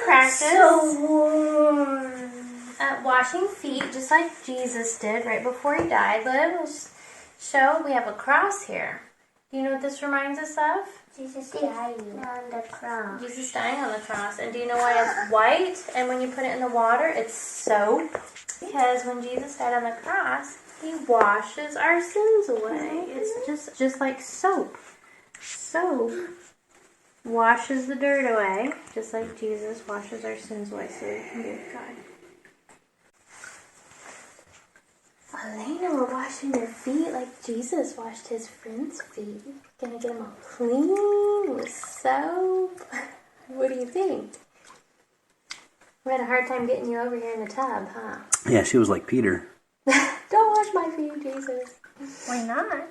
practice so warm. Washing feet, just like Jesus did right before he died. Let us show we have a cross here. Do you know what this reminds us of? Jesus dying on the cross. Jesus dying on the cross. And do you know why it's white? And when you put it in the water, it's soap? Because when Jesus died on the cross, he washes our sins away. It's just like soap. Soap washes the dirt away, just like Jesus washes our sins away so we can be with God. Elena, we're washing your feet like Jesus washed his friend's feet. Gonna get them all clean with soap. What do you think? We had a hard time getting you over here in the tub, huh? Yeah, she was like Peter. Don't wash my feet, Jesus. Why not?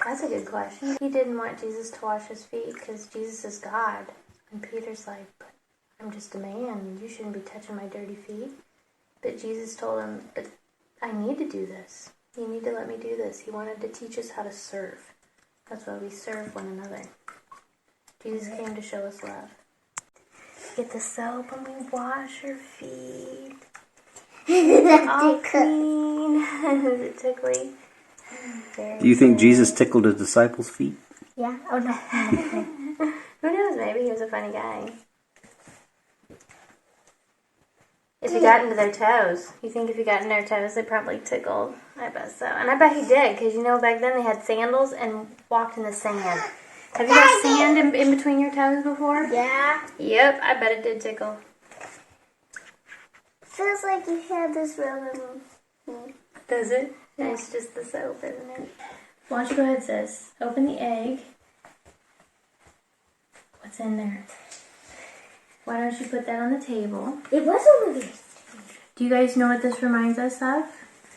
That's a good question. He didn't want Jesus to wash his feet because Jesus is God. And Peter's like, but I'm just a man. You shouldn't be touching my dirty feet. But Jesus told him, but I need to do this. You need to let me do this. He wanted to teach us how to serve. That's why we serve one another. Jesus came to show us love. Get the soap and we wash our feet. All clean. Is it tickly? Do you think Jesus tickled his disciples' feet? Yeah. Oh no. Who knows? Maybe he was a funny guy. If he got into their toes. You think if he got in their toes, they probably tickled? I bet so. And I bet he did, because you know back then they had sandals and walked in the sand. Have you got sand in between your toes before? Yeah. Yep, I bet it did tickle. Feels like you had this rubber. Does it? Yeah. It's just the soap, isn't it? Why don't you go ahead, sis? Open the egg. What's in there? Why don't you put that on the table? It was over there. Do you guys know what this reminds us of?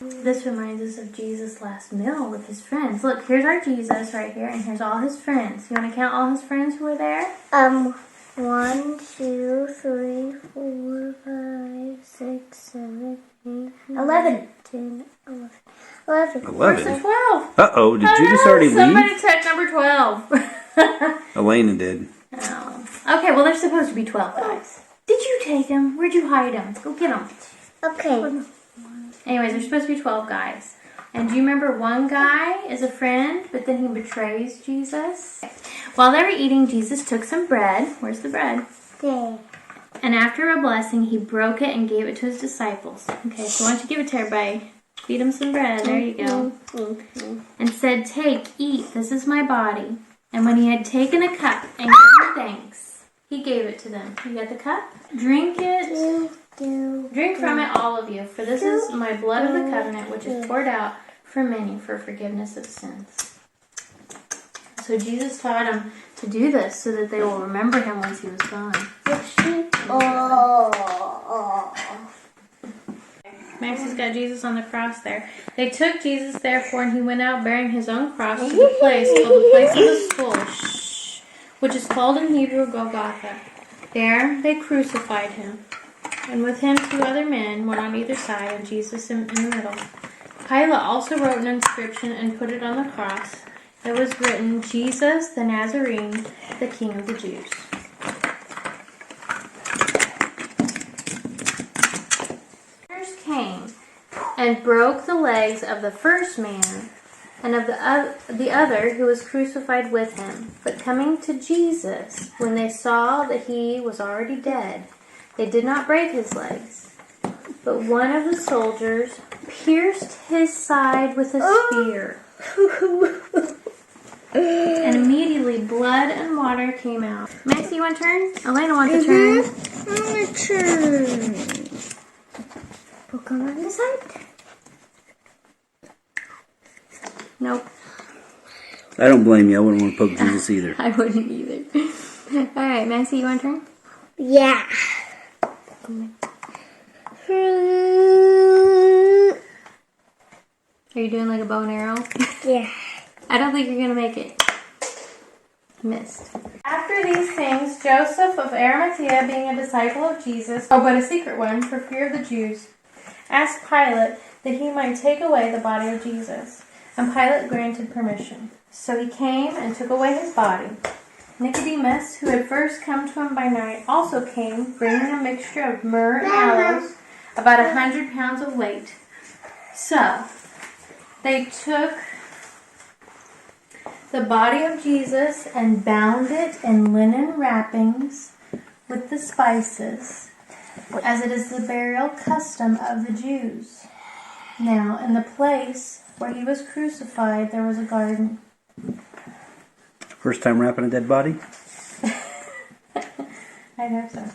This reminds us of Jesus' last meal with his friends. Look, here's our Jesus right here, and here's all his friends. You want to count all his friends who were there? 1, 2, 3, 4, 5, 6, 7, 8, 11, 10, 11. 11. Where's the 12? Uh-oh, did Judas already leave? Somebody took number 12. Elena did. Oh. Okay, well, there's supposed to be 12 guys. Did you take them? Where'd you hide them? Go get them. Okay. Anyways, there's supposed to be 12 guys. And do you remember one guy is a friend, but then he betrays Jesus? While they were eating, Jesus took some bread. Where's the bread? There. And after a blessing, he broke it and gave it to his disciples. Okay, so why don't you give it to everybody? Feed them some bread. There you go. And said, take, eat. This is my body. And when he had taken a cup and given thanks, he gave it to them. You got the cup? Drink it. Drink from it, all of you. For this is my blood of the covenant, which is poured out for many for forgiveness of sins. So Jesus taught them to do this so that they will remember him once he was gone. Maxie's got Jesus on the cross there. They took Jesus, therefore, and he went out bearing his own cross to the place called the place of the skull, which is called in Hebrew Golgotha. There they crucified him, and with him 2 other men, one on either side, and Jesus in the middle. Pilate also wrote an inscription and put it on the cross. It was written, Jesus the Nazarene, the King of the Jews. Came and broke the legs of the first man and of the other who was crucified with him. But coming to Jesus, when they saw that he was already dead, they did not break his legs. But one of the soldiers pierced his side with a spear. And immediately blood and water came out. Maxie, you want to turn? Elena wants to turn. I want to turn. Poke on the side? Nope. I don't blame you. I wouldn't want to poke Jesus either. I wouldn't either. Alright, Maxie, you want to turn? Yeah. Are you doing like a bow and arrow? Yeah. I don't think you're going to make it. Missed. After these things, Joseph of Arimathea, being a disciple of Jesus, but a secret one for fear of the Jews, asked Pilate that he might take away the body of Jesus. And Pilate granted permission. So he came and took away his body. Nicodemus, who had first come to him by night, also came, bringing a mixture of myrrh and aloes, about 100 pounds of weight. So, they took the body of Jesus and bound it in linen wrappings with the spices, as it is the burial custom of the Jews. Now, in the place where he was crucified, there was a garden. First time wrapping a dead body? I hope so.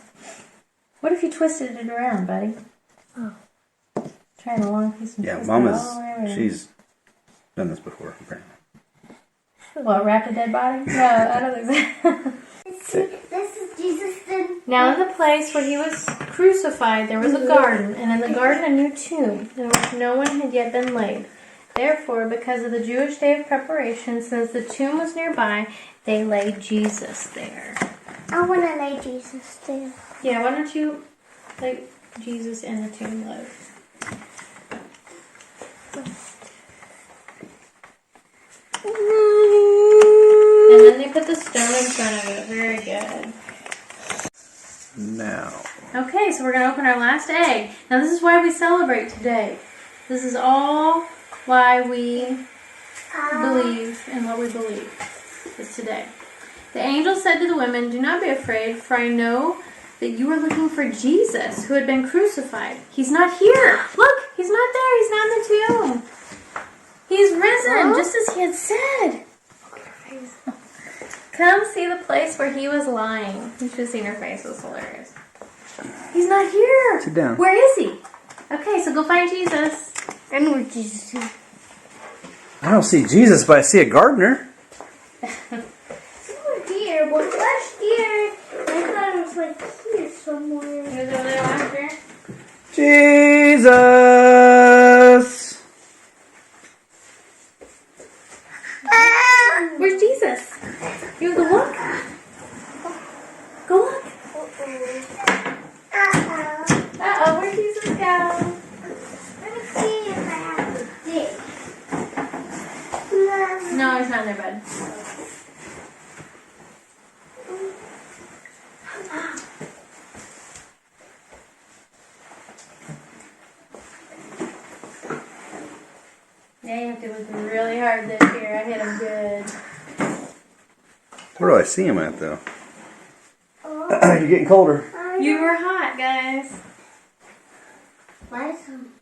What if you twisted it around, buddy? Oh. Trying a long piece of Yeah, twist Mama's, it all the way around. she's done this before, apparently. What, wrapped a dead body? No, I don't think so. This is Jesus then. Now in the place where he was crucified there was a garden, and in the garden a new tomb, in which no one had yet been laid. Therefore, because of the Jewish day of preparation, since the tomb was nearby, they laid Jesus there. I want to lay Jesus there. Yeah, why don't you lay Jesus in the tomb, love? And then they put the stone in front of it. Very good. Now. Okay, so we're going to open our last egg. Now this is why we celebrate today. This is all why we believe in what we believe is today. The angel said to the women, "Do not be afraid, for I know that you are looking for Jesus, who had been crucified. He's not here. Look, he's not there. He's not in the tomb. He's risen, just as he had said. Come see the place where he was lying." You should have seen her face. It was hilarious. He's not here. Sit down. Where is he? Okay, so go find Jesus. I know where Jesus is. I don't see Jesus, but I see a gardener. Over here. Well, last year, I thought it was like here somewhere. He was over there last year. Jesus! Where's Jesus? You have to look. Go look. Uh-oh, where'd Jesus go? Let me see if I have to dig. No, he's not in there, bud. Yeah, you have to look really hard this year. I hit him good. Where do I see him at, though? You're getting colder. You were hot, guys. Why is him?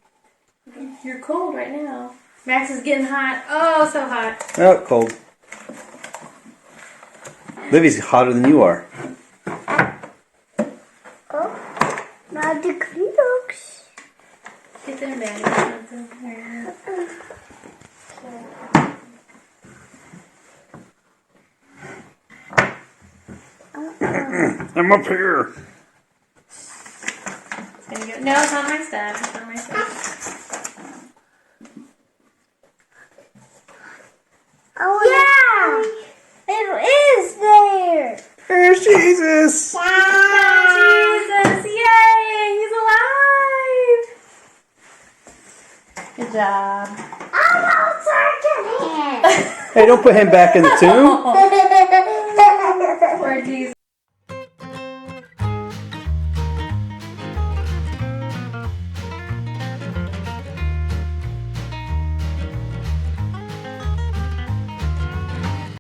You're cold right now. Max is getting hot. Oh, so hot. Oh, cold. Livy's hotter than you are. Oh, now the clocks. Get there, Daddy. I'm up here. It's gonna go. No, it's on my stuff. It's on my stuff. Oh, yeah! It is there! There's Jesus! Jesus! Yay! He's alive! Good job. Almost circling him! Hey, don't put him back in the tomb. Poor Jesus.